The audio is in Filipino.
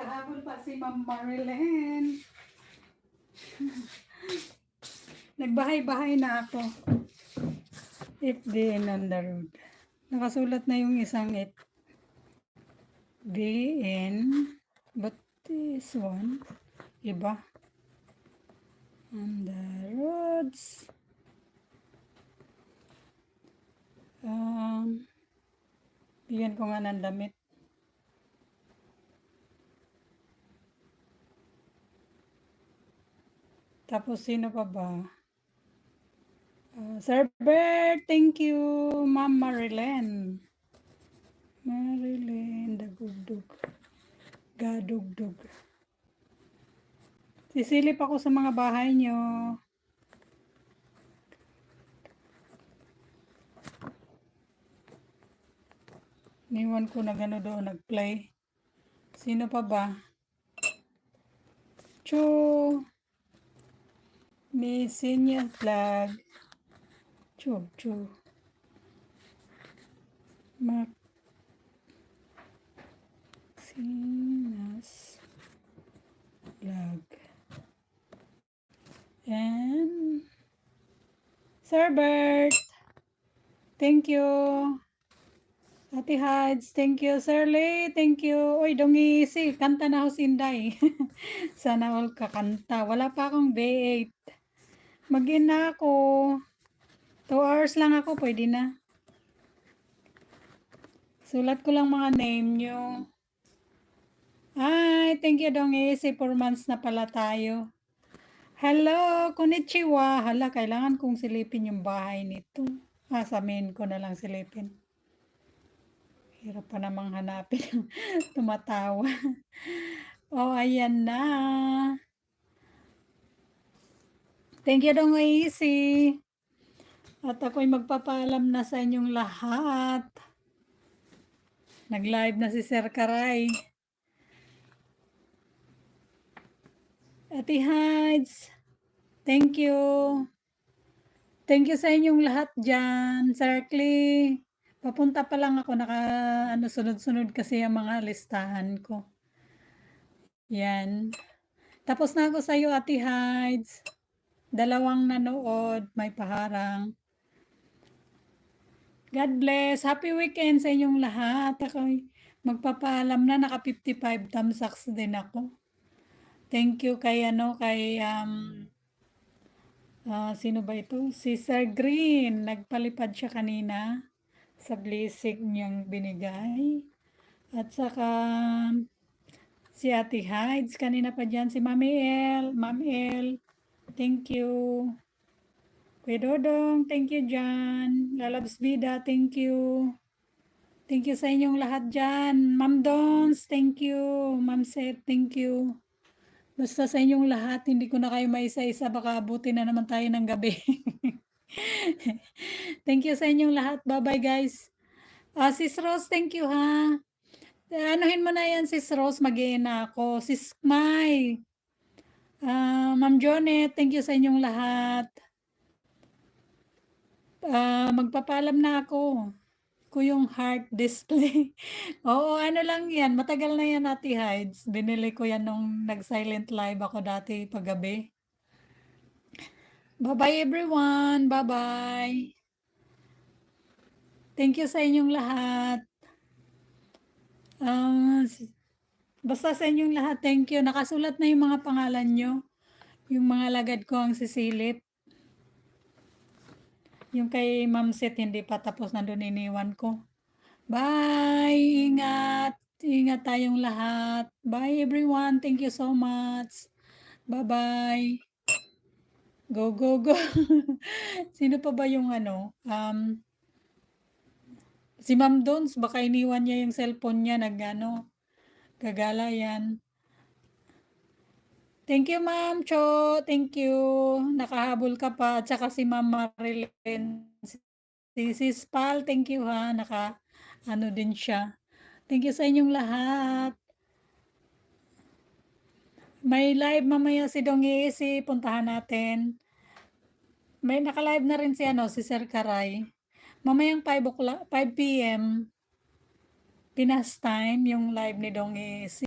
naghahabol pa si Ma'am Marilyn. Nagbahay-bahay na ako. If the end on the road. Nakasulat na yung isang it. The end. But this one, iba. On the roads. Bigyan ko nga ng damit. Tapos sino pa ba? Sir Bert, thank you. Ma'am Marilyn. Marilyn, dagugdug. Gadugdug. Sisilip ako sa mga bahay nyo. Niwan ko na gano doon nag-play. Sino pa ba? Chu. Misinya flag. Chu. Maxinas flag. And Sir Bert. Thank you. Ate Hides, thank you. Sir Lee, thank you. Uy, dongisi, kanta na ako sinday. Sana all kakanta. Wala pa akong B8. Mag-in na ako. 2 hours lang ako, pwede na. Sulat ko lang mga name nyo. Ay, thank you dongisi. 4 months na pala tayo. Hello, konnichiwa. Hala, kailangan kong silipin yung bahay nito. Sa main ko na lang silipin. Hirap pa namang hanapin. Tumatawa. Oh, ayan na. Thank you dong easy. At ako'y magpapaalam na sa inyong lahat. Nag-live na si Sir Karay. Ate Hides. Thank you. Thank you sa inyong lahat dyan. Sir Klee. Papunta pa lang ako, sunod-sunod kasi ang mga listahan ko. Yan. Tapos na ako sa iyo, Ate Hides. 2 nanood, may paharang. God bless. Happy weekend sa inyong lahat. Ako'y magpapaalam na, naka 55 thumbs din ako. Thank you kay sino ba ito? Si Sir Green. Nagpalipad siya kanina sa blessing niyang binigay. At saka si Ate Hides. Kanina pa dyan si Ma'am El. Thank you. Kuya Dodong, thank you dyan. Lalabs Bida, thank you. Thank you sa inyong lahat dyan. Ma'am Dons, thank you. Ma'am Seth, thank you. Basta sa inyong lahat, hindi ko na kayo maisa-isa, baka abutin na naman tayo ng gabi. Thank you sa inyong lahat. Bye-bye guys. Sis Rose, thank you ha. Anuhin mo na yan, Sis Rose, mag-i-in na ako. Sis May. Ma'am Jonet, thank you sa inyong lahat. Magpapaalam na ako. Ko yung heart display. Oo, ano lang yan. Matagal na yan, Ate Hides. Binili ko yan nung nag-silent live ako dati paggabi. Bye-bye everyone. Bye-bye. Thank you sa inyong lahat. Basta sa inyong lahat, thank you. Nakasulat na yung mga pangalan nyo. Yung mga lagad ko ang sisilip. Yung kay Ma'am Seth, hindi pa tapos, nandun iniwan ko. Bye! Ingat! Ingat tayong lahat. Bye everyone. Thank you so much. Bye-bye. Go, go, go. Sino pa ba yung si Ma'am Dons, baka iniwan niya yung cellphone niya, gagala yan. Thank you, Ma'am Cho. Thank you. Nakahabol ka pa. At saka si Ma'am Marilyn. Si Sis Pal, thank you ha. Din siya. Thank you sa inyong lahat. May live mamaya si Dong Easy. Puntahan natin. May naka-live na rin si Sir Karay. Mamayang 5 p.m. Pinas time yung live ni Dong Easy.